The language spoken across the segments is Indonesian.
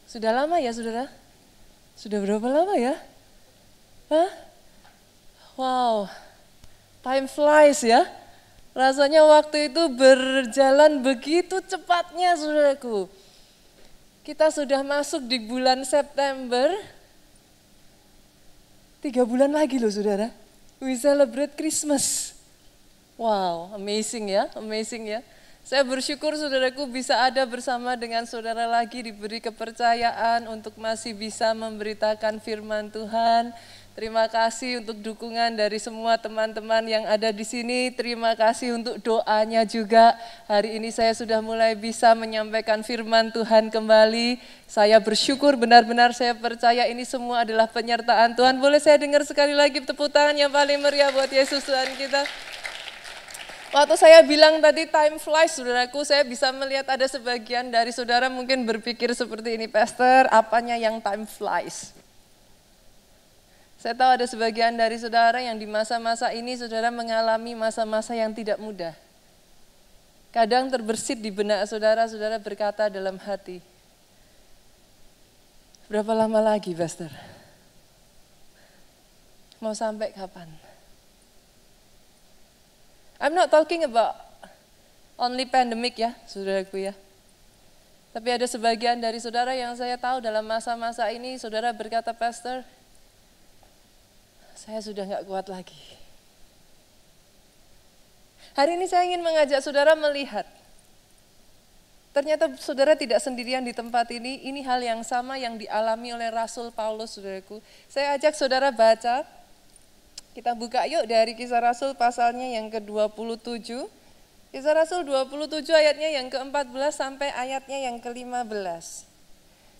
Sudah lama ya saudara? Sudah berapa lama ya? Hah? Wow, time flies ya. Rasanya waktu itu berjalan begitu cepatnya saudaraku. Kita sudah masuk di bulan September. 3 bulan lagi loh saudara. We celebrate Christmas. Wow, amazing ya, amazing ya. Saya bersyukur saudaraku bisa ada bersama dengan saudara lagi, diberi kepercayaan untuk masih bisa memberitakan firman Tuhan. Terima kasih untuk dukungan dari semua teman-teman yang ada di sini. Terima kasih untuk doanya juga. Hari ini saya sudah mulai bisa menyampaikan firman Tuhan kembali. Saya bersyukur, benar-benar saya percaya ini semua adalah penyertaan Tuhan. Boleh saya dengar sekali lagi tepuk tangan yang paling meriah buat Yesus Tuhan kita. Waktu saya bilang tadi time flies, saudaraku, saya bisa melihat ada sebagian dari saudara mungkin berpikir seperti ini, Pastor, apanya yang time flies? Saya tahu ada sebagian dari saudara yang di masa-masa ini saudara mengalami masa-masa yang tidak mudah. Kadang terbersit di benak saudara, saudara berkata dalam hati, berapa lama lagi, Pastor? Mau sampai kapan? I'm not talking about only pandemic ya, saudaraku ya. Tapi ada sebagian dari saudara yang saya tahu dalam masa-masa ini, saudara berkata, Pastor, saya sudah gak kuat lagi. Hari ini saya ingin mengajak saudara melihat, ternyata saudara tidak sendirian di tempat ini hal yang sama yang dialami oleh Rasul Paulus, saudaraku. Saya ajak saudara baca. Kita buka yuk dari Kisah Rasul pasalnya yang ke-27. Kisah Rasul 27 ayatnya yang ke-14 sampai ayatnya yang ke-15.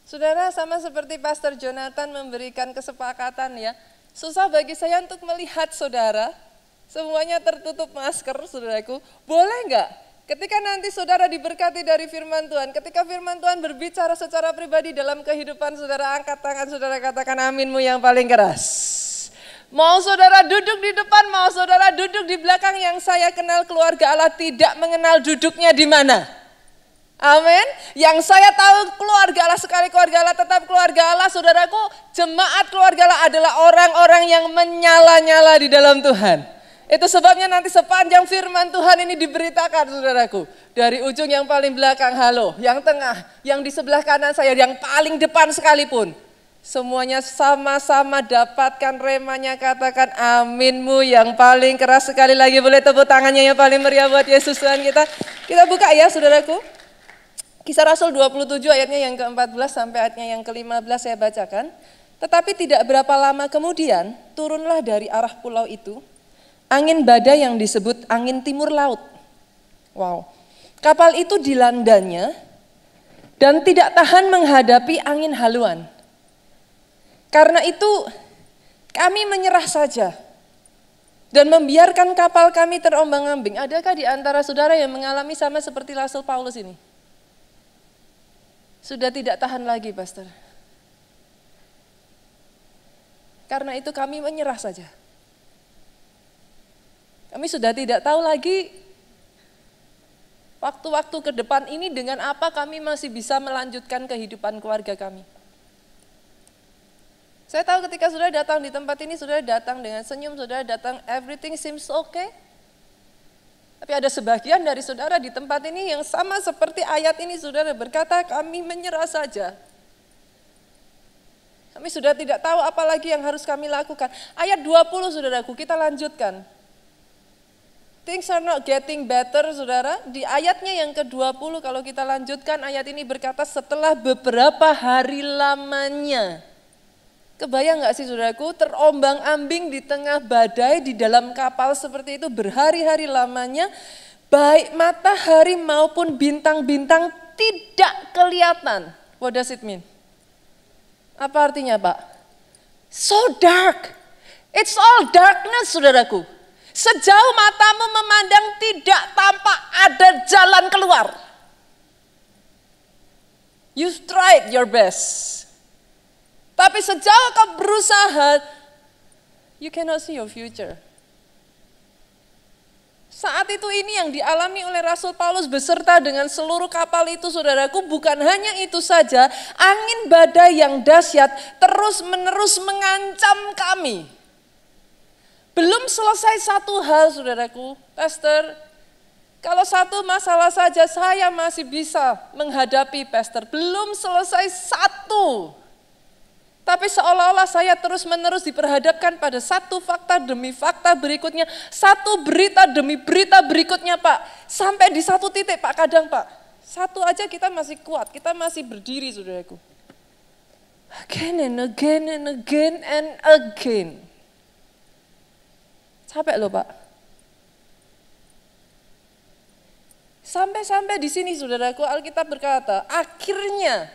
Saudara, sama seperti Pastor Jonathan memberikan kesepakatan ya. Susah bagi saya untuk melihat saudara, semuanya tertutup masker saudaraku. Boleh enggak? Ketika nanti saudara diberkati dari firman Tuhan, ketika firman Tuhan berbicara secara pribadi dalam kehidupan saudara, angkat tangan saudara, katakan aminmu yang paling keras. Mau saudara duduk di depan, mau saudara duduk di belakang, yang saya kenal keluarga Allah tidak mengenal duduknya di mana. Amin. Yang saya tahu keluarga Allah, sekali keluarga Allah tetap keluarga Allah, saudaraku, jemaat keluarga Allah adalah orang-orang yang menyala-nyala di dalam Tuhan. Itu sebabnya nanti sepanjang firman Tuhan ini diberitakan saudaraku. Dari ujung yang paling belakang halo, yang tengah, yang di sebelah kanan saya, yang paling depan sekalipun. Semuanya sama-sama dapatkan remanya, katakan aminmu yang paling keras. Sekali lagi boleh tepuk tangannya yang paling meriah buat Yesus Tuhan kita. Kita buka ya saudaraku. Kisah Rasul 27 ayatnya yang ke-14 sampai ayatnya yang ke-15 saya bacakan. Tetapi tidak berapa lama kemudian turunlah dari arah pulau itu angin badai yang disebut angin timur laut. Wow. Kapal itu dilandanya dan tidak tahan menghadapi angin haluan. Karena itu kami menyerah saja dan membiarkan kapal kami terombang-ambing. Adakah di antara saudara yang mengalami sama seperti Rasul Paulus ini? Sudah tidak tahan lagi, Pastor. Karena itu kami menyerah saja. Kami sudah tidak tahu lagi waktu-waktu ke depan ini dengan apa kami masih bisa melanjutkan kehidupan keluarga kami. Saya tahu ketika saudara datang di tempat ini, saudara datang dengan senyum, saudara datang everything seems okay. Tapi ada sebagian dari saudara di tempat ini yang sama seperti ayat ini, saudara berkata kami menyerah saja. Kami sudah tidak tahu apa lagi yang harus kami lakukan. Ayat 20 saudaraku, kita lanjutkan. Things are not getting better saudara. Di ayatnya yang ke-20 kalau kita lanjutkan, ayat ini berkata setelah beberapa hari lamanya. Kebayang gak sih saudaraku, terombang-ambing di tengah badai di dalam kapal seperti itu berhari-hari lamanya, baik matahari maupun bintang-bintang tidak kelihatan. What does it mean? Apa artinya Pak? So dark, it's all darkness saudaraku. Sejauh matamu memandang tidak tampak ada jalan keluar. You've tried your best. Tapi sejauh kau berusaha, you cannot see your future. Saat itu ini yang dialami oleh Rasul Paulus beserta dengan seluruh kapal itu saudaraku, bukan hanya itu saja, angin badai yang dahsyat terus menerus mengancam kami. Belum selesai satu hal saudaraku, Pastor, kalau satu masalah saja saya masih bisa menghadapi Pastor, belum selesai satu. Tapi seolah-olah saya terus-menerus diperhadapkan pada satu fakta demi fakta berikutnya, satu berita demi berita berikutnya Pak. Sampai di satu titik Pak, kadang Pak, satu aja kita masih kuat, kita masih berdiri saudaraku. Again and again and again and again. Capek loh Pak. Sampai-sampai di sini saudaraku, Alkitab berkata, akhirnya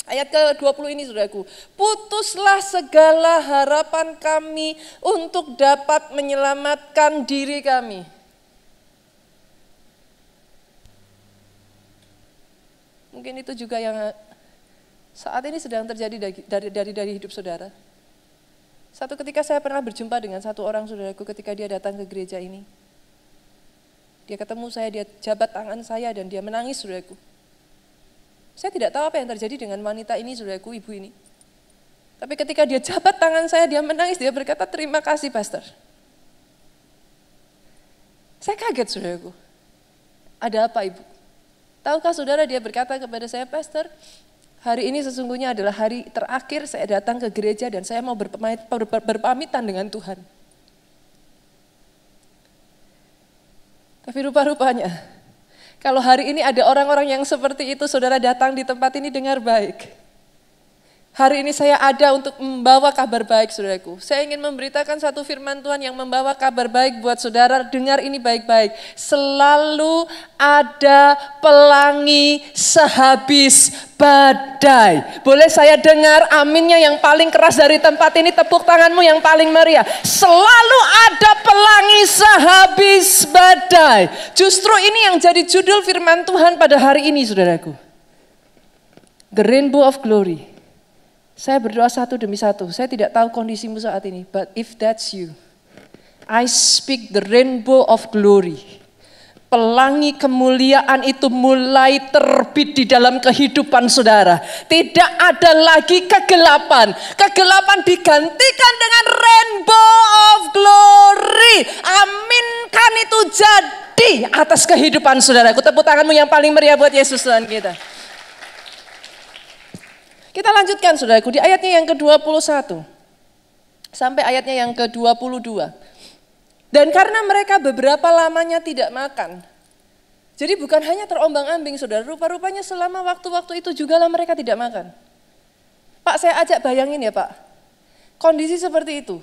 ayat ke-20 ini saudaraku, putuslah segala harapan kami untuk dapat menyelamatkan diri kami. Mungkin itu juga yang saat ini sedang terjadi dari hidup saudara. Satu ketika saya pernah berjumpa dengan satu orang saudaraku ketika dia datang ke gereja ini. Dia ketemu saya, dia jabat tangan saya dan dia menangis saudaraku. Saya tidak tahu apa yang terjadi dengan wanita ini, saudaraku, ibu ini. Tapi ketika dia jabat tangan saya, dia menangis, dia berkata, terima kasih Pastor. Saya kaget, saudaraku. Ada apa ibu? Tahukah saudara, dia berkata kepada saya, Pastor, hari ini sesungguhnya adalah hari terakhir saya datang ke gereja dan saya mau berpamitan dengan Tuhan. Tapi rupa-rupanya, kalau hari ini ada orang-orang yang seperti itu, saudara datang di tempat ini dengar baik. Hari ini saya ada untuk membawa kabar baik saudaraku. Saya ingin memberitakan satu firman Tuhan yang membawa kabar baik buat saudara, dengar ini baik-baik. Selalu ada pelangi sehabis badai. Boleh saya dengar aminnya yang paling keras dari tempat ini, tepuk tanganmu yang paling meriah. Selalu ada pelangi sehabis badai. Justru ini yang jadi judul firman Tuhan pada hari ini saudaraku. The Rainbow of Glory. Saya berdoa satu demi satu, saya tidak tahu kondisimu saat ini, but if that's you, I speak the rainbow of glory. Pelangi kemuliaan itu mulai terbit di dalam kehidupan saudara. Tidak ada lagi kegelapan. Kegelapan digantikan dengan rainbow of glory. Aminkan itu jadi atas kehidupan saudaraku. Tepuk tanganmu yang paling meriah buat Yesus Tuhan kita. Kita lanjutkan saudaraku di ayatnya yang ke-21 sampai ayatnya yang ke-22. Dan karena mereka beberapa lamanya tidak makan. Jadi bukan hanya terombang-ambing saudara, rupa-rupanya selama waktu-waktu itu juga lah mereka tidak makan. Pak, saya ajak bayangin ya Pak, kondisi seperti itu.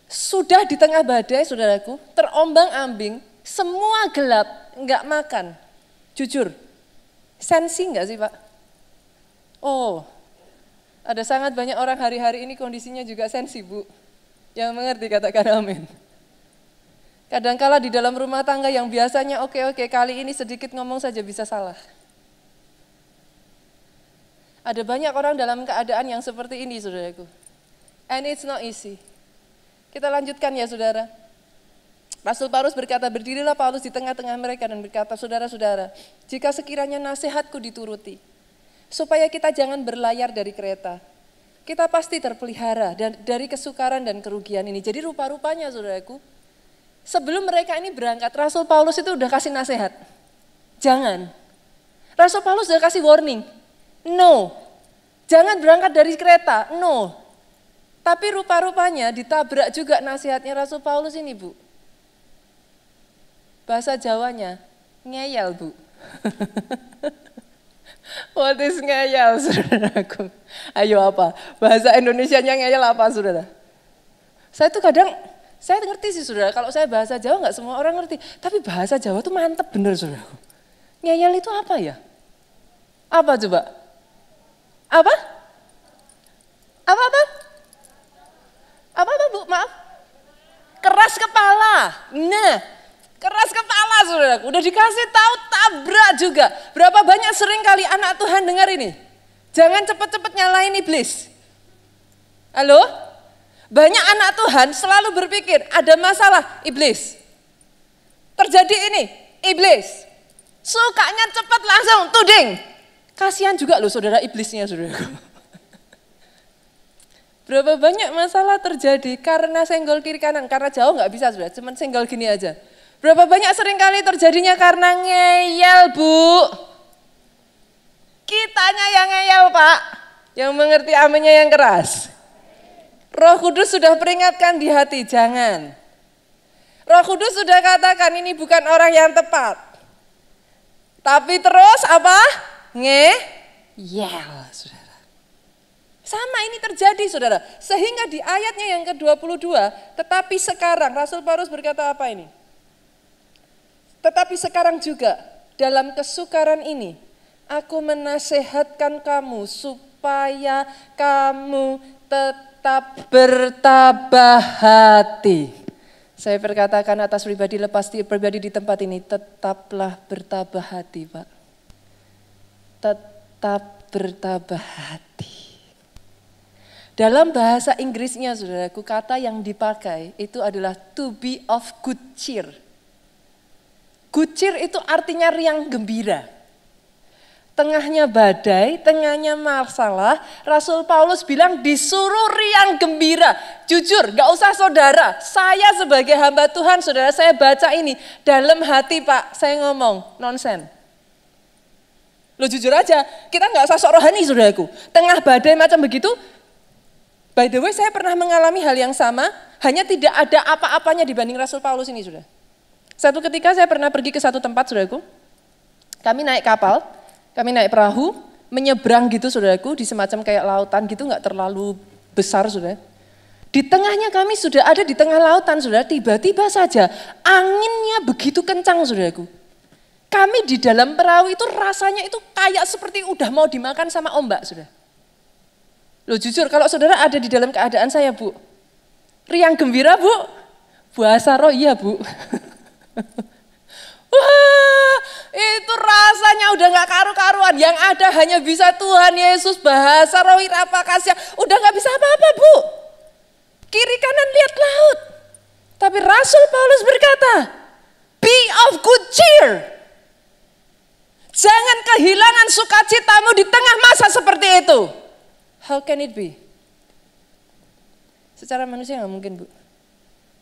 Sudah di tengah badai saudaraku, terombang-ambing, semua gelap, enggak makan. Jujur, sensi enggak sih Pak? Oh, ada sangat banyak orang hari-hari ini kondisinya juga sensi Bu. Yang mengerti katakan amin. Kadangkala di dalam rumah tangga yang biasanya oke, kali ini sedikit ngomong saja bisa salah. Ada banyak orang dalam keadaan yang seperti ini saudaraku. And it's not easy. Kita lanjutkan ya saudara. Rasul Paulus berkata, berdirilah Paulus di tengah-tengah mereka dan berkata, saudara-saudara, jika sekiranya nasihatku dituruti, supaya kita jangan berlayar dari kereta. Kita pasti terpelihara dari kesukaran dan kerugian ini. Jadi rupa-rupanya saudaraku, sebelum mereka ini berangkat, Rasul Paulus itu udah kasih nasihat. Jangan. Rasul Paulus udah kasih warning. No. Jangan berangkat dari kereta. No. Tapi rupa-rupanya ditabrak juga nasihatnya Rasul Paulus ini Bu. Bahasa Jawanya, ngeyel Bu. What is ngeyel saudaraku? Ayo apa? Bahasa Indonesianya ngeyel apa saudara? Saya tuh kadang, saya ngerti sih saudara, kalau saya bahasa Jawa nggak semua orang ngerti. Tapi bahasa Jawa tuh mantep bener saudaraku. Ngeyel itu apa ya? Apa coba? Apa? Apa? Apa Bu? Maaf? Keras kepala. Nah, keras kepala saudaraku, udah dikasih tahu tabrak juga. Berapa banyak sering kali anak Tuhan dengar ini? Jangan cepet-cepet nyalain iblis. Halo? Banyak anak Tuhan selalu berpikir ada masalah iblis. terjadi ini, iblis. Sukanya cepat langsung tuding. Kasihan juga loh saudara iblisnya saudaraku. Berapa banyak masalah terjadi karena senggol kiri kanan, karena jauh nggak bisa saudara, cuman senggol gini aja. Berapa banyak seringkali terjadinya karena ngeyel Bu. Kitanya yang ngeyel Pak, yang mengerti aminnya yang keras. Roh Kudus sudah peringatkan di hati, jangan. Roh Kudus sudah katakan ini bukan orang yang tepat. Tapi terus apa? Ngeyel saudara. Sama ini terjadi saudara. Sehingga di ayatnya yang ke-22, tetapi sekarang, Rasul Paulus berkata apa ini? Tetapi sekarang juga dalam kesukaran ini, aku menasehatkan kamu supaya kamu tetap bertabah hati. Saya berkatakan atas pribadi, lepas pribadi di tempat ini, tetaplah bertabah hati Pak. Tetap bertabah hati. Dalam bahasa Inggrisnya saudaraku, kata yang dipakai itu adalah to be of good cheer. Good cheer itu artinya riang gembira. Tengahnya badai, tengahnya masalah, Rasul Paulus bilang disuruh riang gembira. Jujur, gak usah saudara, saya sebagai hamba Tuhan, saudara saya baca ini, dalam hati Pak, saya ngomong, nonsen. Lo jujur aja, kita gak usah sok rohani saudaraku. Tengah badai macam begitu, by the way saya pernah mengalami hal yang sama, hanya tidak ada apa-apanya dibanding Rasul Paulus ini saudara. Satu ketika saya pernah pergi ke satu tempat saudaraku, kami naik kapal, kami naik perahu, menyeberang gitu saudaraku, di semacam kayak lautan gitu, gak terlalu besar saudara. Di tengahnya kami sudah ada di tengah lautan saudara, tiba-tiba saja anginnya begitu kencang saudaraku. Kami di dalam perahu itu rasanya itu kayak seperti udah mau dimakan sama ombak saudara. Loh jujur kalau saudara ada di dalam keadaan saya Bu, riang gembira Bu, bahasa roh iya Bu. Wah, itu rasanya udah gak karu-karuan. Yang ada hanya bisa Tuhan Yesus, bahasa rohi apa kasih. Udah gak bisa apa-apa Bu. Kiri kanan lihat laut. Tapi Rasul Paulus berkata, be of good cheer. Jangan kehilangan sukacitamu di tengah masa seperti itu. How can it be? Secara manusia gak mungkin Bu.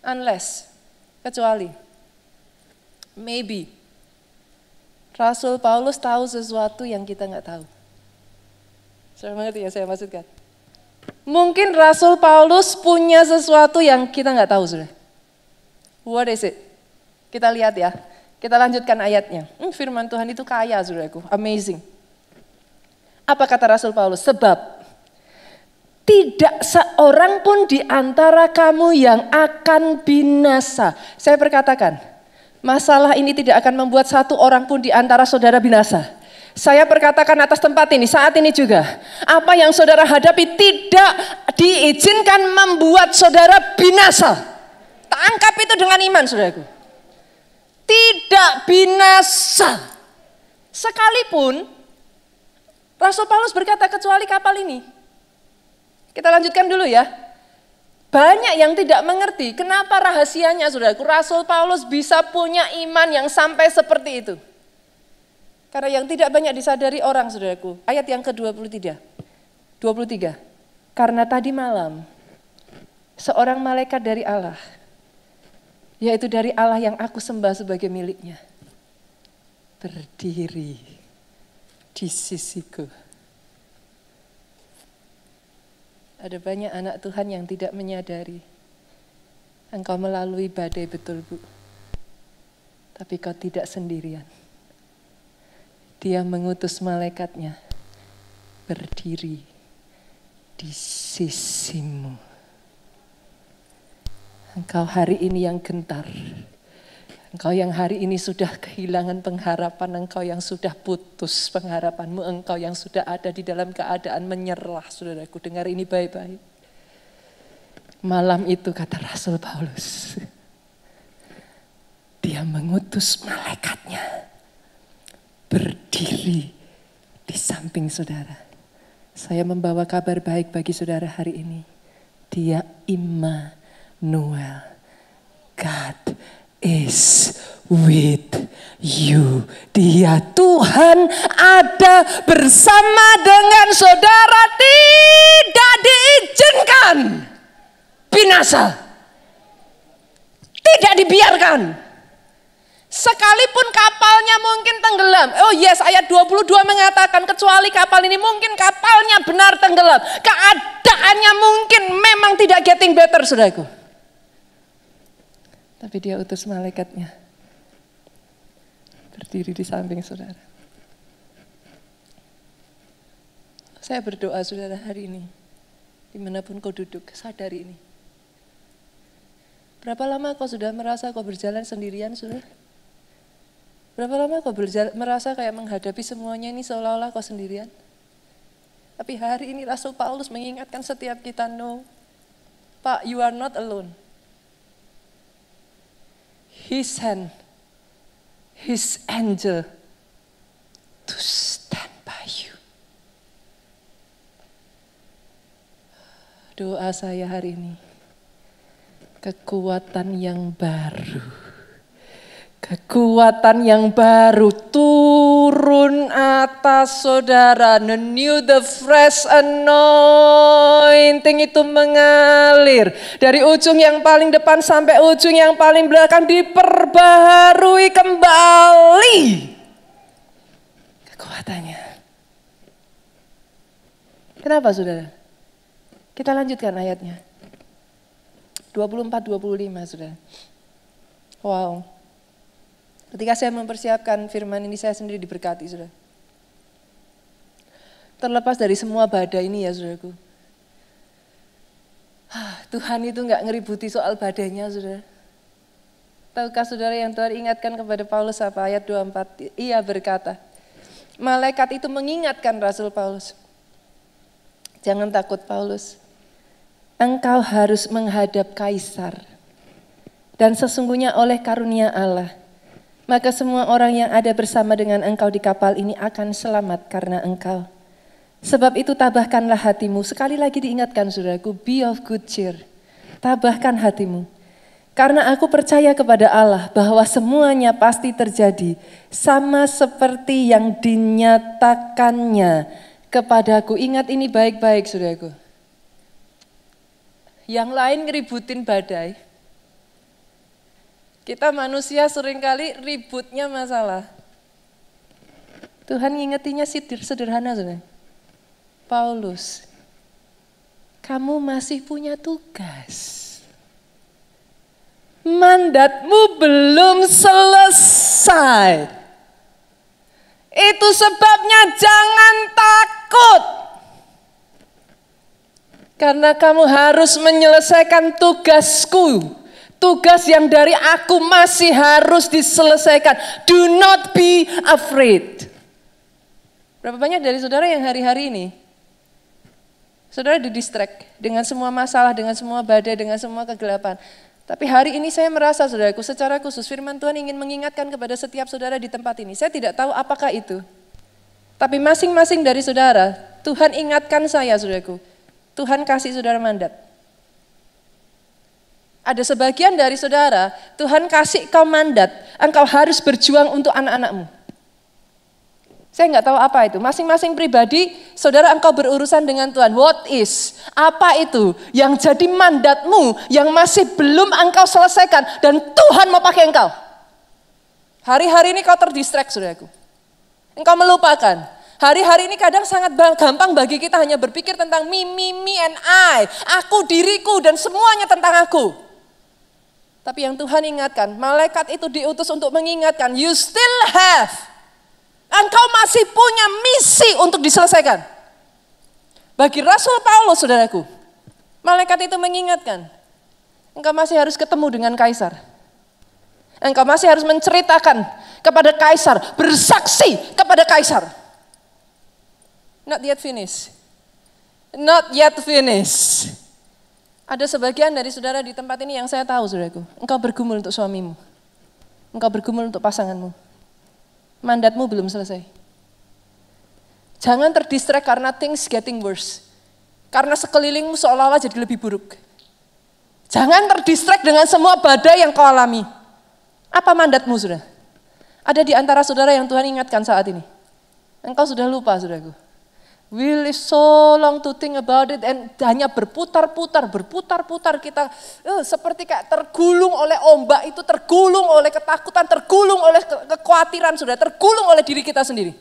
Unless, kecuali. Maybe Rasul Paulus tahu sesuatu yang kita nggak tahu. Saya mengerti ya saya maksudkan. Mungkin Rasul Paulus punya sesuatu yang kita nggak tahu sudah. What is it? Kita lihat ya. Kita lanjutkan ayatnya. Firman Tuhan itu kaya saudaraku, amazing. Apa kata Rasul Paulus? Sebab tidak seorang pun di antara kamu yang akan binasa. Saya berkatakan. Masalah ini tidak akan membuat satu orang pun di antara saudara binasa. Saya perkatakan atas tempat ini, saat ini juga. Apa yang saudara hadapi tidak diizinkan membuat saudara binasa. Tangkap itu dengan iman saudaraku. Tidak binasa. Sekalipun, Rasul Paulus berkata kecuali kapal ini. Kita lanjutkan dulu ya. Banyak yang tidak mengerti kenapa rahasianya saudaraku, Rasul Paulus bisa punya iman yang sampai seperti itu. Karena yang tidak banyak disadari orang saudaraku, ayat yang ke-23. 23. Karena tadi malam, seorang malaikat dari Allah, yaitu dari Allah yang aku sembah sebagai miliknya, berdiri di sisiku. Ada banyak anak Tuhan yang tidak menyadari engkau melalui badai betul Bu. Tapi kau tidak sendirian. Dia mengutus malaikatnya berdiri di sisimu. Engkau hari ini yang gentar. Engkau yang hari ini sudah kehilangan pengharapan, engkau yang sudah putus pengharapanmu, engkau yang sudah ada di dalam keadaan menyerah, saudaraku, dengar ini baik-baik. Malam itu kata Rasul Paulus, dia mengutus malaikatnya berdiri di samping saudara. Saya membawa kabar baik bagi saudara hari ini. Dia Immanuel, God is with you. Dia Tuhan ada bersama dengan saudara, tidak diizinkan binasa. Tidak dibiarkan. Sekalipun kapalnya mungkin tenggelam. Oh yes, ayat 22 mengatakan kecuali kapal ini mungkin kapalnya benar tenggelam. Keadaannya mungkin memang tidak getting better, saudaraku. Tapi dia utus malaikatnya berdiri di samping saudara. Saya berdoa saudara hari ini, dimanapun kau duduk, sadari ini. Berapa lama kau sudah merasa kau berjalan sendirian, saudara? Berapa lama kau merasa kayak menghadapi semuanya ini seolah-olah kau sendirian? Tapi hari ini Rasul Paulus mengingatkan setiap kita, no, Pak, you are not alone. His hand, His angel to stand by you. Doa saya hari ini, kekuatan yang baru. Kekuatan yang baru turun atas saudara. The new, the fresh anointing itu mengalir. Dari ujung yang paling depan sampai ujung yang paling belakang diperbaharui kembali. Kekuatannya. Kenapa saudara? Kita lanjutkan ayatnya. 24-25 saudara. Wow. Ketika saya mempersiapkan firman ini, saya sendiri diberkati, saudara. Terlepas dari semua badai ini ya, saudaraku. Tuhan itu gak ngeributi soal badainya, saudara. Tahukah saudara yang Tuhan ingatkan kepada Paulus apa? Ayat 24, ia berkata, malaikat itu mengingatkan Rasul Paulus. Jangan takut Paulus, engkau harus menghadap Kaisar. Dan sesungguhnya oleh karunia Allah, maka semua orang yang ada bersama dengan engkau di kapal ini akan selamat karena engkau. Sebab itu tabahkanlah hatimu. Sekali lagi diingatkan saudaraku, be of good cheer. Tabahkan hatimu. Karena aku percaya kepada Allah bahwa semuanya pasti terjadi. Sama seperti yang dinyatakannya kepadaku. Ingat ini baik-baik saudaraku. Yang lain ngeributin badai. Kita manusia seringkali ributnya masalah. Tuhan ngingetinya sederhana, saudara. Paulus, kamu masih punya tugas. Mandatmu belum selesai. Itu sebabnya jangan takut. Karena kamu harus menyelesaikan tugasku. Tugas yang dari aku masih harus diselesaikan. Do not be afraid. Berapa banyak dari saudara yang hari-hari ini, saudara didistract dengan semua masalah, dengan semua badai, dengan semua kegelapan. Tapi hari ini saya merasa saudaraku secara khusus firman Tuhan ingin mengingatkan kepada setiap saudara di tempat ini. Saya tidak tahu apakah itu. Tapi masing-masing dari saudara, Tuhan ingatkan saya saudaraku. Tuhan kasih saudara mandat. Ada sebagian dari saudara, Tuhan kasih kau mandat, engkau harus berjuang untuk anak-anakmu. Saya nggak tahu apa itu, masing-masing pribadi, saudara engkau berurusan dengan Tuhan. What is? Apa itu yang jadi mandatmu, yang masih belum engkau selesaikan, dan Tuhan mau pakai engkau. Hari-hari ini kau terdistract, saudaraku. Engkau melupakan. Hari-hari ini kadang sangat gampang bagi kita hanya berpikir tentang me, and I. Aku, diriku, dan semuanya tentang aku. Tapi yang Tuhan ingatkan, malaikat itu diutus untuk mengingatkan, you still have. Engkau masih punya misi untuk diselesaikan. Bagi Rasul Paulus, saudaraku, malaikat itu mengingatkan, engkau masih harus ketemu dengan Kaisar. Engkau masih harus menceritakan kepada Kaisar, bersaksi kepada Kaisar. Not yet finished. Not yet finished. Ada sebagian dari saudara di tempat ini yang saya tahu, saudaraku. Engkau bergumul untuk suamimu. Engkau bergumul untuk pasanganmu. Mandatmu belum selesai. Jangan terdistract karena things getting worse. Karena sekelilingmu seolah-olah jadi lebih buruk. Jangan terdistract dengan semua badai yang kau alami. Apa mandatmu, saudara? Ada di antara saudara yang Tuhan ingatkan saat ini. Engkau sudah lupa, saudaraku. We live so long to think about it, and hanya berputar-putar kita seperti kayak tergulung oleh ombak itu, tergulung oleh ketakutan, tergulung oleh kekhawatiran, sudah tergulung oleh diri kita sendiri.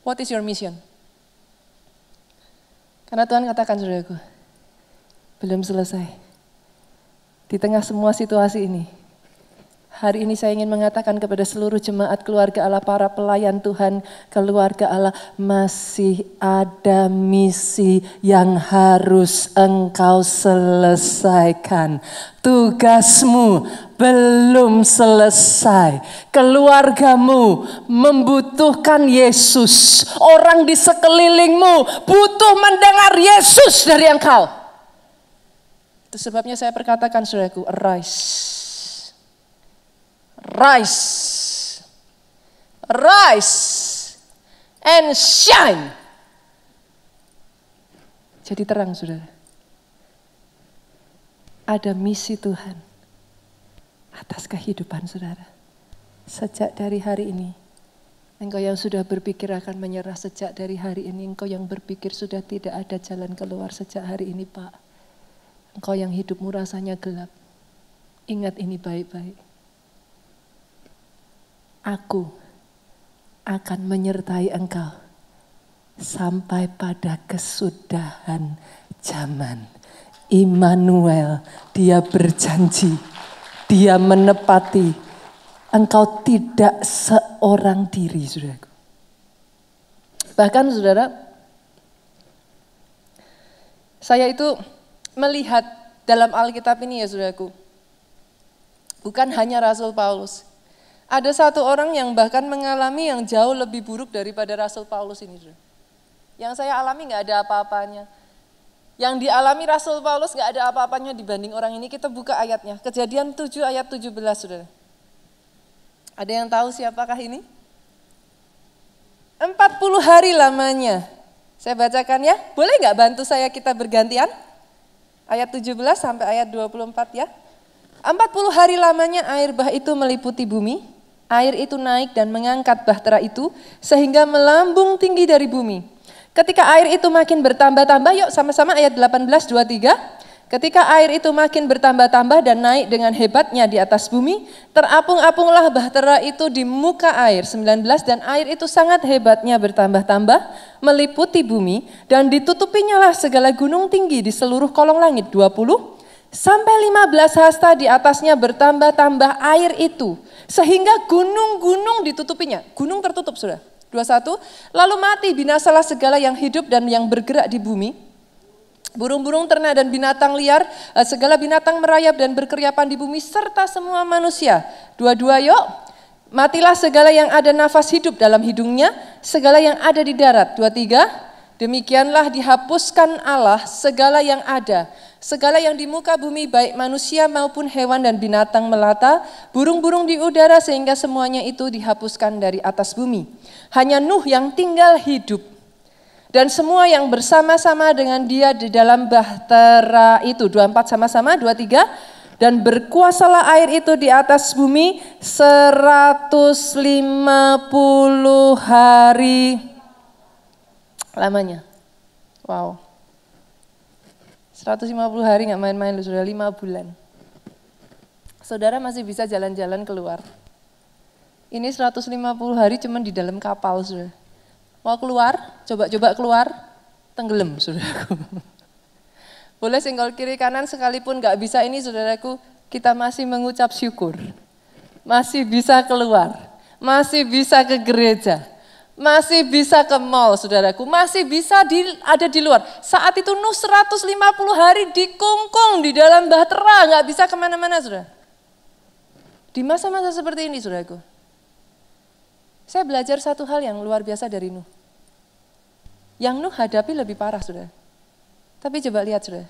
What is your mission? Karena Tuhan katakan, saudaraku, belum selesai. Di tengah semua situasi ini, hari ini saya ingin mengatakan kepada seluruh jemaat keluarga Allah, para pelayan Tuhan, keluarga Allah, masih ada misi yang harus engkau selesaikan. Tugasmu belum selesai. Keluargamu membutuhkan Yesus. Orang di sekelilingmu butuh mendengar Yesus dari engkau. Itu sebabnya saya perkatakan, saudaraku, arise. Rise, rise and shine. Jadi terang, saudara. Ada misi Tuhan atas kehidupan saudara. Sejak dari hari ini, engkau yang sudah berpikir akan menyerah sejak dari hari ini, engkau yang berpikir sudah tidak ada jalan keluar sejak hari ini, Pak. Engkau yang hidupmu rasanya gelap, ingat ini baik-baik. Aku akan menyertai engkau sampai pada kesudahan zaman. Immanuel, dia berjanji, dia menepati. Engkau tidak seorang diri, saudaraku. Bahkan saudara, saya itu melihat dalam Alkitab ini ya saudaraku, bukan hanya Rasul Paulus. Ada satu orang yang bahkan mengalami yang jauh lebih buruk daripada Rasul Paulus ini. Saudara. Yang saya alami gak ada apa-apanya. Yang dialami Rasul Paulus gak ada apa-apanya dibanding orang ini. Kita buka ayatnya, Kejadian 7 ayat 17 saudara. Ada yang tahu siapakah ini? 40 hari lamanya. Saya bacakan ya, boleh gak bantu saya kita bergantian? Ayat 17 sampai ayat 24 ya. 40 hari lamanya air bah itu meliputi bumi. Air itu naik dan mengangkat bahtera itu sehingga melambung tinggi dari bumi. Ketika air itu makin bertambah-tambah, yuk sama-sama ayat 18-23. Ketika air itu makin bertambah-tambah dan naik dengan hebatnya di atas bumi, terapung-apunglah bahtera itu di muka air. 19, dan air itu sangat hebatnya bertambah-tambah, meliputi bumi, dan ditutupinya lah segala gunung tinggi di seluruh kolong langit. 20, sampai 15 hasta di atasnya bertambah-tambah air itu, sehingga gunung-gunung ditutupinya. Gunung tertutup sudah. 21, lalu mati binasalah segala yang hidup dan yang bergerak di bumi. Burung-burung, ternak dan binatang liar, segala binatang merayap dan berkeriapan di bumi, serta semua manusia. 22, yuk, matilah segala yang ada nafas hidup dalam hidungnya, segala yang ada di darat. 23, demikianlah dihapuskan Allah segala yang ada, segala yang di muka bumi, baik manusia maupun hewan dan binatang melata, burung-burung di udara, sehingga semuanya itu dihapuskan dari atas bumi. Hanya Nuh yang tinggal hidup, dan semua yang bersama-sama dengan dia di dalam bahtera itu. 24 sama-sama, 23. Dan berkuasalah air itu di atas bumi 150 hari lamanya. Wow. 150 hari gak main-main, lu sudah 5 bulan. Saudara masih bisa jalan-jalan keluar. Ini 150 hari cuman di dalam kapal, saudara. Mau keluar, coba-coba keluar, tenggelam, saudaraku. Boleh senggol kiri kanan sekalipun gak bisa ini, saudaraku, kita masih mengucap syukur. Masih bisa keluar, masih bisa ke gereja, masih bisa ke mall, saudaraku, masih bisa ada di luar. Saat itu Nuh 150 hari dikungkung di dalam bahtera, gak bisa kemana-mana, saudara. Di masa-masa seperti ini, saudaraku, saya belajar satu hal yang luar biasa dari Nuh. Yang Nuh hadapi lebih parah, saudara. Tapi coba lihat, saudara.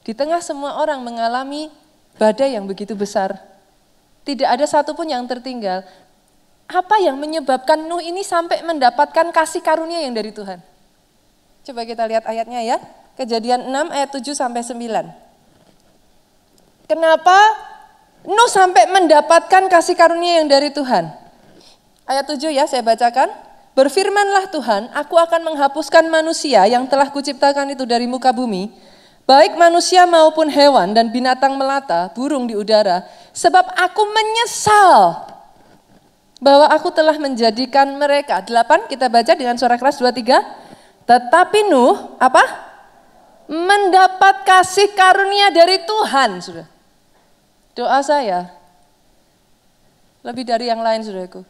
Di tengah semua orang mengalami badai yang begitu besar, tidak ada satupun yang tertinggal. Apa yang menyebabkan Nuh ini sampai mendapatkan kasih karunia yang dari Tuhan? Coba kita lihat ayatnya ya. Kejadian 6 ayat 7 sampai 9. Kenapa Nuh sampai mendapatkan kasih karunia yang dari Tuhan. Ayat 7 ya, saya bacakan. Berfirmanlah Tuhan, aku akan menghapuskan manusia yang telah kuciptakan itu dari muka bumi, baik manusia maupun hewan dan binatang melata, burung di udara, sebab aku menyesal bahwa aku telah menjadikan mereka. 8, kita baca dengan suara keras, 2, 3. Tetapi Nuh, apa? Mendapat kasih karunia dari Tuhan, sudah. Doa saya, lebih dari yang lain, saudaraku.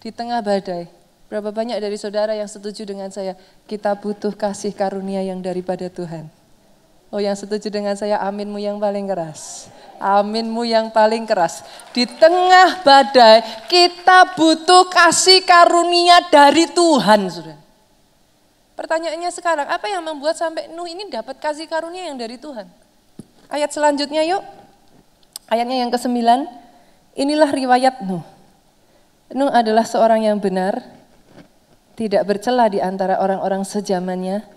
Di tengah badai, berapa banyak dari saudara yang setuju dengan saya, kita butuh kasih karunia yang daripada Tuhan. Oh, yang setuju dengan saya, aminmu yang paling keras. Aminmu yang paling keras. Di tengah badai, kita butuh kasih karunia dari Tuhan, saudara. Pertanyaannya sekarang, apa yang membuat sampai Nuh ini dapat kasih karunia yang dari Tuhan? Ayat selanjutnya yuk. Ayatnya yang ke-9, inilah riwayat Nuh. Nuh adalah seorang yang benar, tidak bercela di antara orang-orang sezamannya.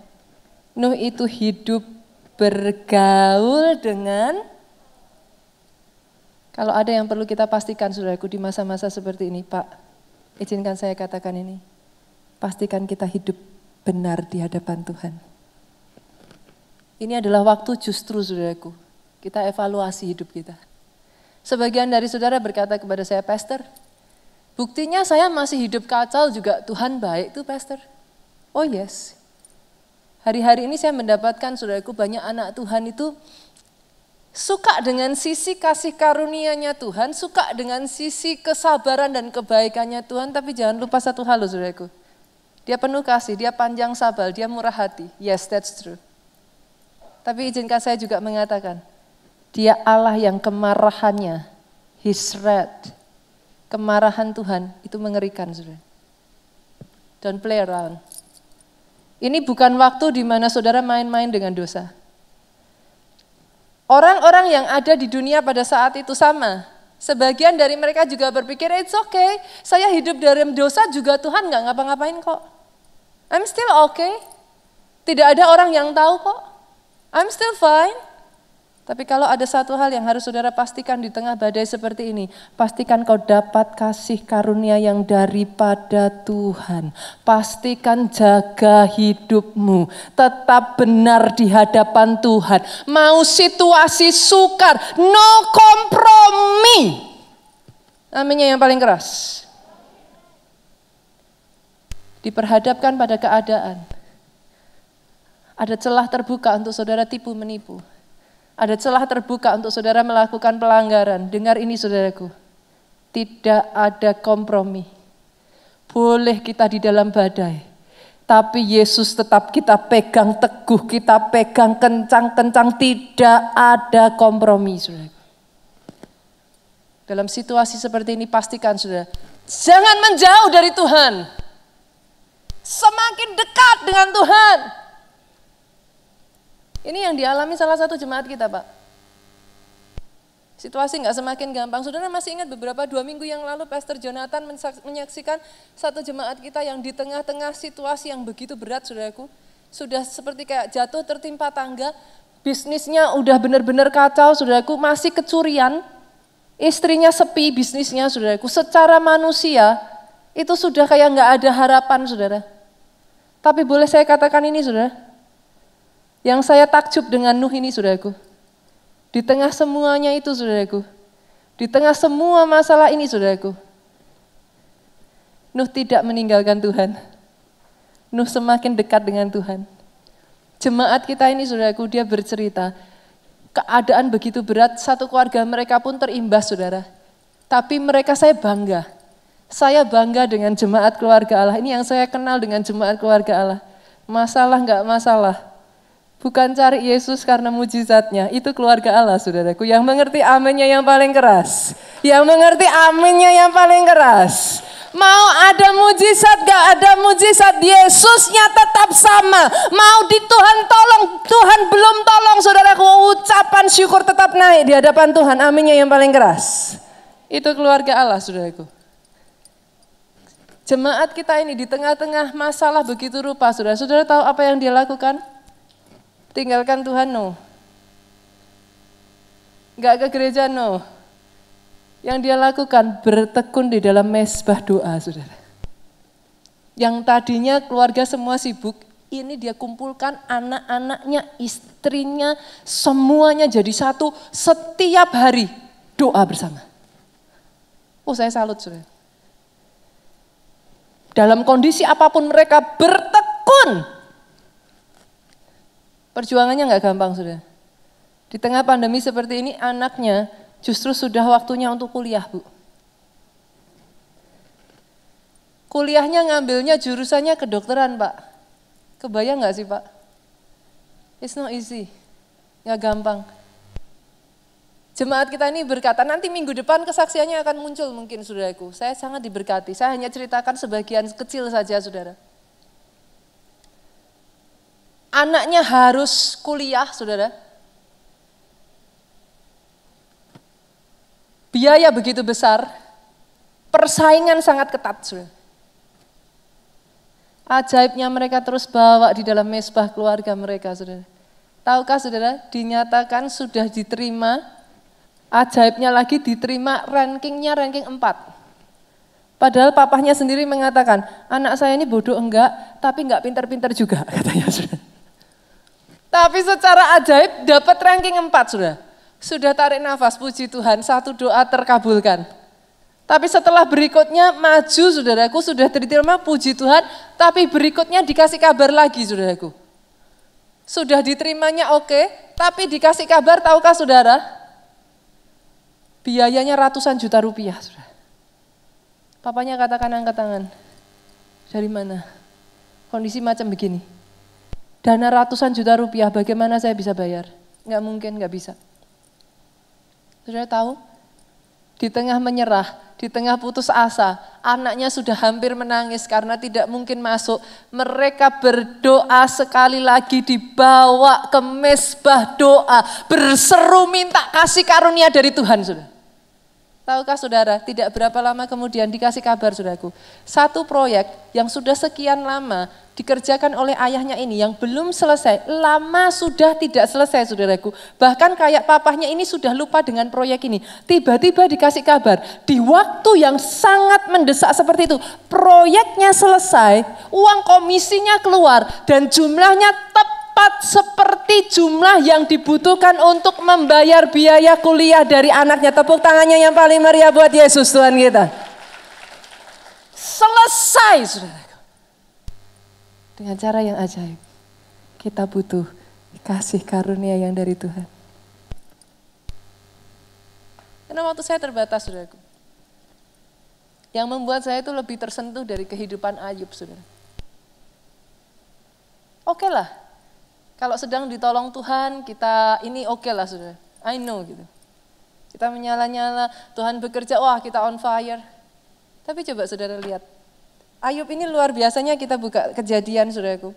Nuh itu hidup bergaul dengan, kalau ada yang perlu kita pastikan saudaraku di masa-masa seperti ini, Pak, izinkan saya katakan ini, pastikan kita hidup benar di hadapan Tuhan. Ini adalah waktu justru saudaraku, kita evaluasi hidup kita. Sebagian dari saudara berkata kepada saya, Pastor, buktinya saya masih hidup kacau juga Tuhan baik tuh Pastor. Oh yes. Hari-hari ini saya mendapatkan saudaraku banyak anak Tuhan itu suka dengan sisi kasih karunia-Nya Tuhan, suka dengan sisi kesabaran dan kebaikannya Tuhan, tapi jangan lupa satu hal loh saudaraku. Dia penuh kasih, dia panjang sabar, dia murah hati. Yes, that's true. Tapi izinkan saya juga mengatakan, Dia Allah yang kemarahannya, His wrath, kemarahan Tuhan itu mengerikan, saudara. Don't play around. Ini bukan waktu di mana saudara main-main dengan dosa. Orang-orang yang ada di dunia pada saat itu sama. Sebagian dari mereka juga berpikir, it's okay, saya hidup dalam dosa juga Tuhan gak ngapa-ngapain kok. I'm still okay. Tidak ada orang yang tahu kok. I'm still fine. Tapi kalau ada satu hal yang harus saudara pastikan di tengah badai seperti ini, pastikan kau dapat kasih karunia yang daripada Tuhan. Pastikan jaga hidupmu, tetap benar di hadapan Tuhan. Mau situasi sukar, no kompromi. Aminnya yang paling keras. Diperhadapkan pada keadaan, ada celah terbuka untuk saudara tipu menipu. Ada celah terbuka untuk saudara melakukan pelanggaran. Dengar ini saudaraku, tidak ada kompromi. Boleh kita di dalam badai, tapi Yesus tetap kita pegang teguh, kita pegang kencang-kencang, tidak ada kompromi saudaraku. Dalam situasi seperti ini pastikan saudara, jangan menjauh dari Tuhan. Semakin dekat dengan Tuhan. Ini yang dialami salah satu jemaat kita, Pak. Situasi nggak semakin gampang. Saudara masih ingat beberapa 2 minggu yang lalu Pastor Jonathan menyaksikan satu jemaat kita yang di tengah-tengah situasi yang begitu berat, saudaraku. Sudah seperti kayak jatuh tertimpa tangga, bisnisnya udah benar-benar kacau, saudaraku. Masih kecurian, istrinya sepi bisnisnya, saudaraku. Secara manusia itu sudah kayak nggak ada harapan, saudara. Tapi boleh saya katakan ini, saudara. Yang saya takjub dengan Nuh ini, saudaraku. Di tengah semuanya itu, saudaraku. Di tengah semua masalah ini, saudaraku. Nuh tidak meninggalkan Tuhan. Nuh semakin dekat dengan Tuhan. Jemaat kita ini, saudaraku, dia bercerita. Keadaan begitu berat, satu keluarga mereka pun terimbas, saudara. Tapi mereka, saya bangga. Saya bangga dengan jemaat keluarga Allah. Ini yang saya kenal dengan jemaat keluarga Allah. Masalah enggak masalah. Bukan cari Yesus karena mujizatnya, itu keluarga Allah saudaraku. Yang mengerti aminnya yang paling keras. Yang mengerti aminnya yang paling keras. Mau ada mujizat gak ada mujizat, Yesusnya tetap sama. Mau di Tuhan tolong, Tuhan belum tolong saudaraku. Ucapan syukur tetap naik di hadapan Tuhan, aminnya yang paling keras. Itu keluarga Allah saudaraku. Jemaat kita ini di tengah-tengah masalah begitu rupa, saudara. Saudara tahu apa yang dia lakukan? Tinggalkan Tuhan, no. Gak ke gereja, no. Yang dia lakukan bertekun di dalam mezbah doa, saudara. Yang tadinya keluarga semua sibuk, ini dia kumpulkan anak-anaknya, istrinya, semuanya jadi satu setiap hari doa bersama. Oh, saya salut, saudara. Dalam kondisi apapun mereka bertekun. Perjuangannya nggak gampang, saudara. Di tengah pandemi seperti ini, anaknya justru sudah waktunya untuk kuliah, Bu. Kuliahnya ngambilnya jurusannya kedokteran, Pak. Kebayang nggak sih, Pak? It's not easy, nggak gampang. Jemaat kita ini berkata, nanti minggu depan kesaksiannya akan muncul mungkin, saudaraku. Saya sangat diberkati, saya hanya ceritakan sebagian kecil saja, saudara. Anaknya harus kuliah, saudara. Biaya begitu besar, persaingan sangat ketat, saudara. Ajaibnya mereka terus bawa di dalam mezbah keluarga mereka, saudara. Tahukah saudara, dinyatakan sudah diterima, ajaibnya lagi diterima ranking 4. Padahal papahnya sendiri mengatakan, anak saya ini bodoh enggak, tapi enggak pintar-pintar juga, katanya, saudara. Tapi secara ajaib dapat ranking 4, saudara. Sudah tarik nafas, puji Tuhan, satu doa terkabulkan. Tapi setelah berikutnya maju, saudaraku, sudah diterima, puji Tuhan, tapi berikutnya dikasih kabar lagi, saudaraku. Sudah diterimanya oke, tapi dikasih kabar, tahukah saudara? Biayanya ratusan juta rupiah, saudara. Papanya katakan angkat tangan. Dari mana? Kondisi macam begini. Dana ratusan juta rupiah, bagaimana saya bisa bayar? Nggak mungkin, nggak bisa. Saudara tahu, di tengah menyerah, di tengah putus asa, anaknya sudah hampir menangis karena tidak mungkin masuk. Mereka berdoa sekali lagi, dibawa ke mezbah doa, berseru minta kasih karunia dari Tuhan, saudara. Tahukah saudara, tidak berapa lama kemudian dikasih kabar, saudaraku. Satu proyek yang sudah sekian lama dikerjakan oleh ayahnya ini yang belum selesai, lama sudah tidak selesai, saudaraku. Bahkan kayak papahnya ini sudah lupa dengan proyek ini. Tiba-tiba dikasih kabar, di waktu yang sangat mendesak seperti itu, proyeknya selesai, uang komisinya keluar, dan jumlahnya tepat seperti jumlah yang dibutuhkan untuk membayar biaya kuliah dari anaknya. Tepuk tangannya yang paling meriah buat Yesus Tuhan kita. Selesai, saudara. Dengan cara yang ajaib. Kita butuh kasih karunia yang dari Tuhan. Karena waktu saya terbatas, saudaraku. Yang membuat saya itu lebih tersentuh dari kehidupan Ayub, saudara. Oke lah. Kalau sedang ditolong Tuhan, kita ini oke lah, saudara. I know gitu. Kita menyala-nyala, Tuhan bekerja, wah kita on fire. Tapi coba saudara lihat, Ayub ini luar biasanya. Kita buka Kejadian, saudaraku.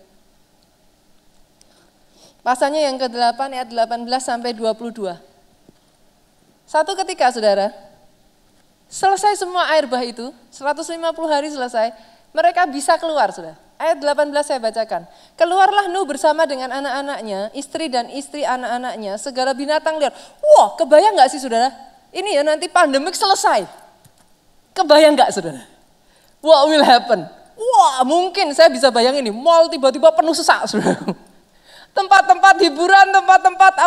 Pasalnya yang ke-8 ayat 18 sampai 22. Satu ketika, saudara, selesai semua air bah itu, 150 hari selesai, mereka bisa keluar, saudara. Ayat 18 saya bacakan. Keluarlah Nuh bersama dengan anak-anaknya, istri dan istri anak-anaknya, segala binatang liar. Wah, kebayang gak sih, saudara? Ini ya nanti pandemik selesai. Kebayang gak, saudara? What will happen? Wah, mungkin saya bisa bayangin nih, mall tiba-tiba penuh sesak, saudara. Tempat-tempat hiburan, tempat-tempat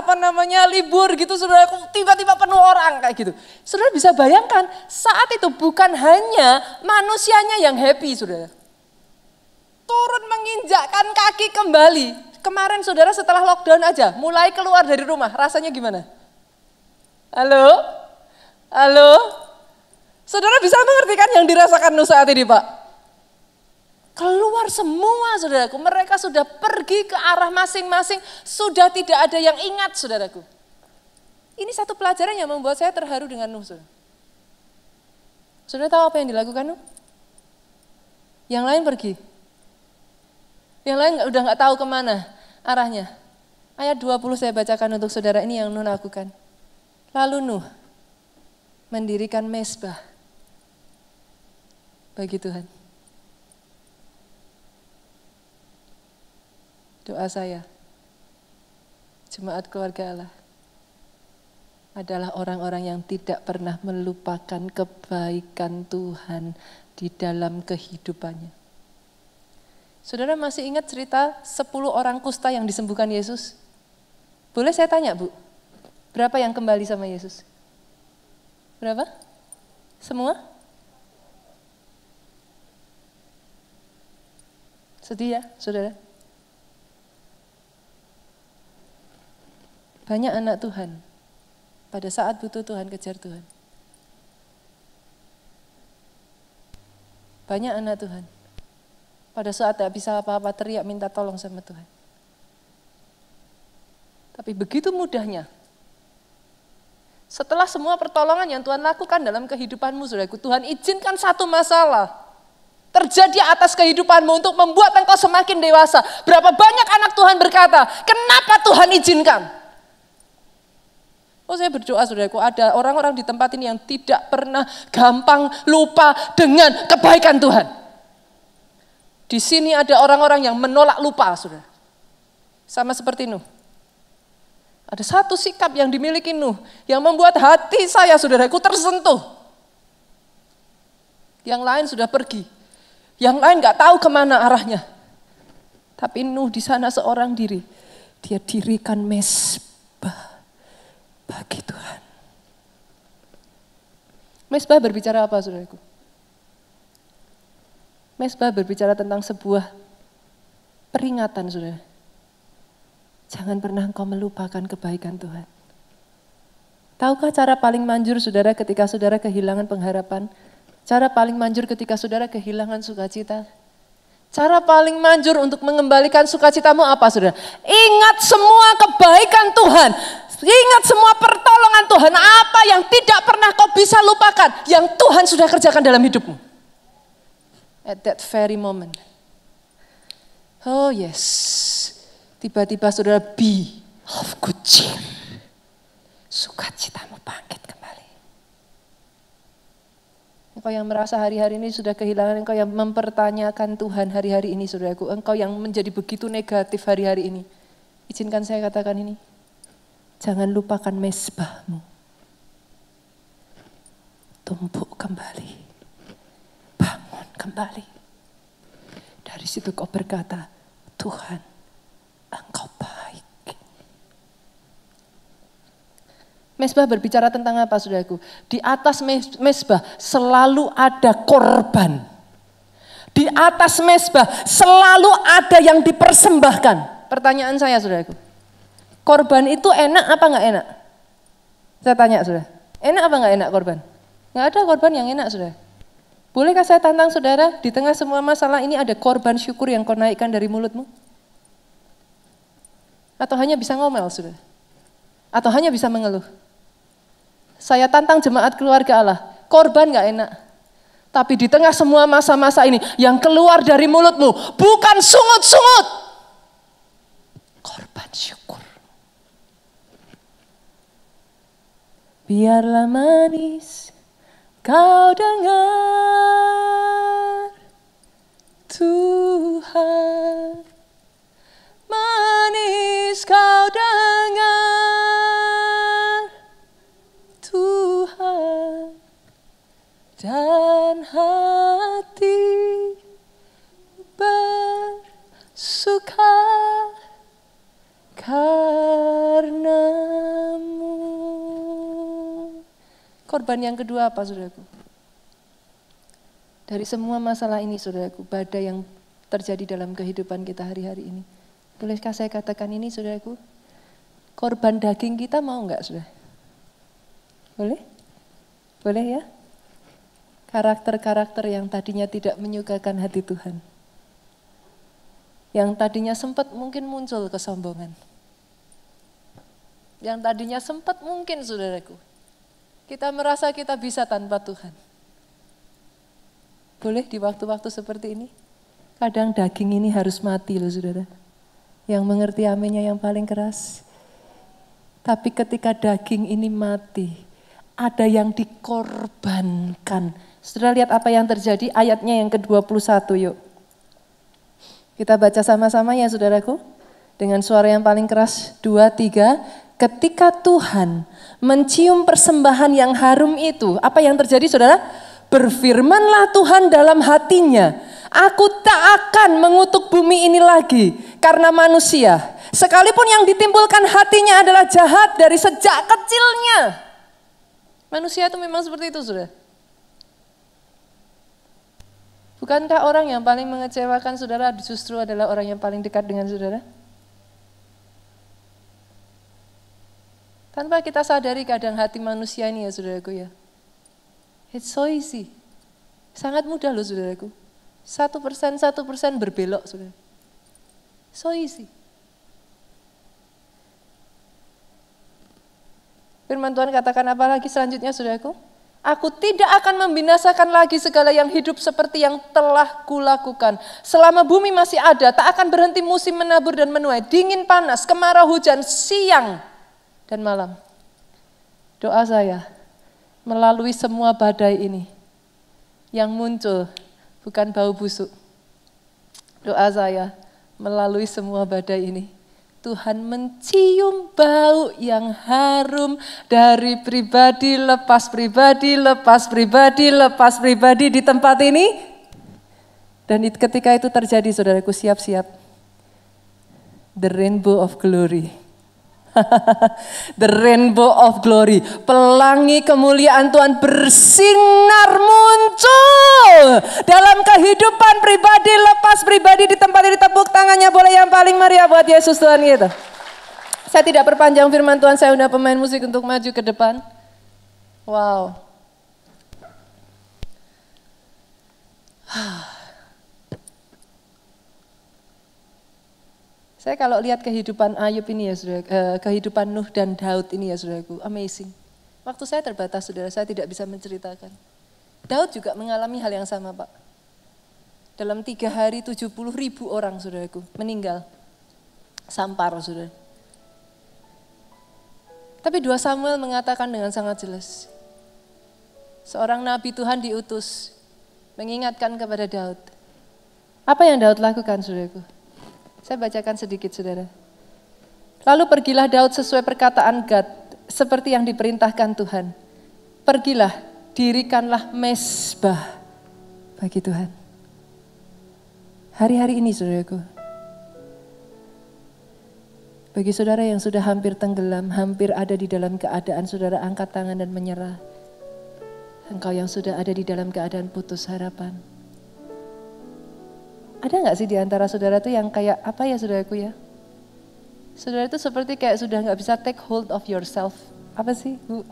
libur gitu, saudara, tiba-tiba penuh orang kayak gitu. Saudara bisa bayangkan, saat itu bukan hanya manusianya yang happy, saudara. Turun menginjakkan kaki kembali. Kemarin saudara setelah lockdown aja, mulai keluar dari rumah, rasanya gimana? Halo? Halo? Saudara bisa mengerti kan yang dirasakan Nuh saat ini, Pak? Keluar semua, saudaraku. Mereka sudah pergi ke arah masing-masing, sudah tidak ada yang ingat, saudaraku. Ini satu pelajaran yang membuat saya terharu dengan Nuh, saudara. Saudara tahu apa yang dilakukan Nuh? Yang lain pergi. Yang lain udah gak tahu kemana arahnya. Ayat 20 saya bacakan untuk saudara, ini yang Nuh lakukan. Lalu Nuh mendirikan mezbah bagi Tuhan. Doa saya, jemaat keluarga Allah, adalah orang-orang yang tidak pernah melupakan kebaikan Tuhan di dalam kehidupannya. Saudara masih ingat cerita 10 orang kusta yang disembuhkan Yesus? Boleh saya tanya, Bu? Berapa yang kembali sama Yesus? Berapa? Semua? Sedih ya, saudara? Banyak anak Tuhan, pada saat butuh Tuhan, kejar Tuhan. Banyak anak Tuhan, pada saat tak bisa apa-apa teriak minta tolong sama Tuhan. Tapi begitu mudahnya, setelah semua pertolongan yang Tuhan lakukan dalam kehidupanmu, saudaraku, Tuhan izinkan satu masalah terjadi atas kehidupanmu untuk membuat engkau semakin dewasa. Berapa banyak anak Tuhan berkata, kenapa Tuhan izinkan? Oh, saya berdoa, saudaraku, ada orang-orang di tempat ini yang tidak pernah gampang lupa dengan kebaikan Tuhan. Di sini ada orang-orang yang menolak lupa, saudara. Sama seperti Nuh. Ada satu sikap yang dimiliki Nuh yang membuat hati saya, saudaraku, tersentuh. Yang lain sudah pergi. Yang lain gak tahu kemana arahnya. Tapi Nuh di sana seorang diri. Dia dirikan mezbah bagi Tuhan. Mezbah berbicara apa, saudaraku? Mezbah berbicara tentang sebuah peringatan, saudara. Jangan pernah engkau melupakan kebaikan Tuhan. Tahukah cara paling manjur, saudara, ketika saudara kehilangan pengharapan? Cara paling manjur ketika saudara kehilangan sukacita? Cara paling manjur untuk mengembalikan sukacitamu apa, saudara? Ingat semua kebaikan Tuhan. Ingat semua pertolongan Tuhan. Apa yang tidak pernah kau bisa lupakan, yang Tuhan sudah kerjakan dalam hidupmu. At that very moment. Oh yes. Tiba-tiba saudara be of good cheer. Sukacitamu bangkit kembali. Engkau yang merasa hari-hari ini sudah kehilangan, engkau yang mempertanyakan Tuhan hari-hari ini, saudaraku. Engkau yang menjadi begitu negatif hari-hari ini. Izinkan saya katakan ini. Jangan lupakan mezbahmu. Tumpuk kembali. Bangun kembali. Dari situ kau berkata, Tuhan, Engkau baik. Mezbah berbicara tentang apa, saudaraku? Di atas mezbah selalu ada korban. Di atas mezbah selalu ada yang dipersembahkan. Pertanyaan saya, saudaraku. Korban itu enak apa enggak enak? Saya tanya, saudara. Enak apa enggak enak korban? Enggak ada korban yang enak, saudara. Bolehkah saya tantang saudara, di tengah semua masalah ini ada korban syukur yang kau naikkan dari mulutmu? Atau hanya bisa ngomel, saudara? Atau hanya bisa mengeluh? Saya tantang jemaat keluarga Allah, korban enggak enak. Tapi di tengah semua masa-masa ini, yang keluar dari mulutmu bukan sungut-sungut. Korban syukur. Biarlah manis kau dengar Tuhan, manis kau dengar Tuhan, dan hati bersuka karenamu. Korban yang kedua apa, saudaraku? Dari semua masalah ini, saudaraku, badai yang terjadi dalam kehidupan kita hari-hari ini. Bolehkah saya katakan ini, saudaraku? Korban daging kita mau enggak, saudara? Boleh? Boleh ya? Karakter-karakter yang tadinya tidak menyukakan hati Tuhan. Yang tadinya sempat mungkin muncul kesombongan. Yang tadinya sempat mungkin, saudaraku, kita merasa kita bisa tanpa Tuhan. Boleh di waktu-waktu seperti ini? Kadang daging ini harus mati loh, saudara. Yang mengerti aminnya yang paling keras. Tapi ketika daging ini mati, ada yang dikorbankan. Saudara lihat apa yang terjadi, ayatnya yang ke-21 yuk. Kita baca sama-sama ya, saudaraku. Dengan suara yang paling keras, 2, 3. ketika Tuhan mencium persembahan yang harum itu, apa yang terjadi saudara? Berfirmanlah Tuhan dalam hatinya, aku tak akan mengutuk bumi ini lagi karena manusia. Sekalipun yang ditimbulkan hatinya adalah jahat dari sejak kecilnya. Manusia itu memang seperti itu, saudara. Bukankah orang yang paling mengecewakan saudara justru adalah orang yang paling dekat dengan saudara? Tanpa kita sadari kadang hati manusia ini ya saudaraku ya. It's so easy. Sangat mudah loh saudaraku. 1% berbelok saudara. So easy. Firman Tuhan katakan apa lagi selanjutnya saudaraku? Aku tidak akan membinasakan lagi segala yang hidup seperti yang telah kulakukan. Selama bumi masih ada, tak akan berhenti musim menabur dan menuai. Dingin panas, kemarau hujan, siang dan malam. Doa saya, melalui semua badai ini, yang muncul bukan bau busuk. Doa saya, melalui semua badai ini, Tuhan mencium bau yang harum dari pribadi lepas pribadi, lepas pribadi, lepas pribadi di tempat ini. Dan ketika itu terjadi saudaraku, siap-siap. The rainbow of glory. The rainbow of glory. Pelangi kemuliaan Tuhan bersinar muncul dalam kehidupan pribadi lepas pribadi di tempat ini. Tepuk tangannya boleh yang paling meriah buat Yesus Tuhan kita. Saya tidak perpanjang firman Tuhan, saya undang pemain musik untuk maju ke depan. Wow. Saya kalau lihat kehidupan Ayub ini ya saudara, kehidupan Nuh dan Daud ini ya saudaraku, amazing. Waktu saya terbatas saudara, saya tidak bisa menceritakan. Daud juga mengalami hal yang sama Pak. Dalam 3 hari 70.000 orang saudaraku meninggal. Sampar saudara. Tapi 2 Samuel mengatakan dengan sangat jelas. Seorang nabi Tuhan diutus mengingatkan kepada Daud. Apa yang Daud lakukan saudaraku? Saya bacakan sedikit saudara. Lalu pergilah Daud sesuai perkataan Gad, seperti yang diperintahkan Tuhan. Pergilah, dirikanlah mezbah bagi Tuhan. Hari-hari ini saudaraku, bagi saudara yang sudah hampir tenggelam, hampir ada di dalam keadaan saudara angkat tangan dan menyerah. Engkau yang sudah ada di dalam keadaan putus harapan. Ada gak sih di antara saudara tuh yang kayak apa ya saudaraku ya? Saudara itu seperti kayak sudah gak bisa take hold of yourself. Apa sih Bu?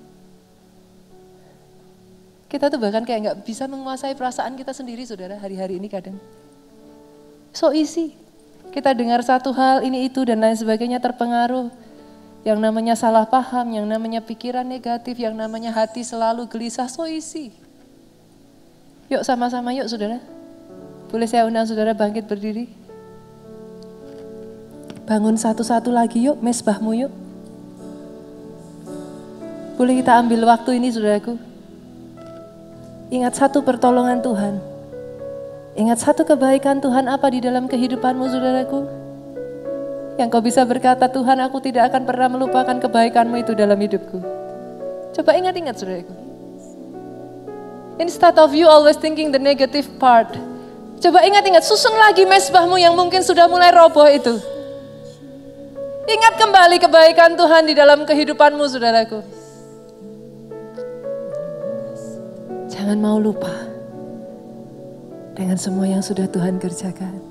Kita tuh bahkan kayak gak bisa menguasai perasaan kita sendiri saudara hari-hari ini kadang. So easy. Kita dengar satu hal ini itu dan lain sebagainya terpengaruh. Yang namanya salah paham, yang namanya pikiran negatif, yang namanya hati selalu gelisah, so easy. Yuk sama-sama yuk saudara. Boleh saya undang saudara bangkit berdiri? Bangun satu-satu lagi yuk, mezbahmu yuk. Boleh kita ambil waktu ini saudaraku. Ingat satu pertolongan Tuhan. Ingat satu kebaikan Tuhan apa di dalam kehidupanmu saudaraku. Yang kau bisa berkata, Tuhan aku tidak akan pernah melupakan kebaikanmu itu dalam hidupku. Coba ingat-ingat saudaraku. Instead of you always thinking the negative part. Coba ingat-ingat, susun lagi mezbahmu yang mungkin sudah mulai roboh itu. Ingat kembali kebaikan Tuhan di dalam kehidupanmu saudaraku. Jangan mau lupa dengan semua yang sudah Tuhan kerjakan.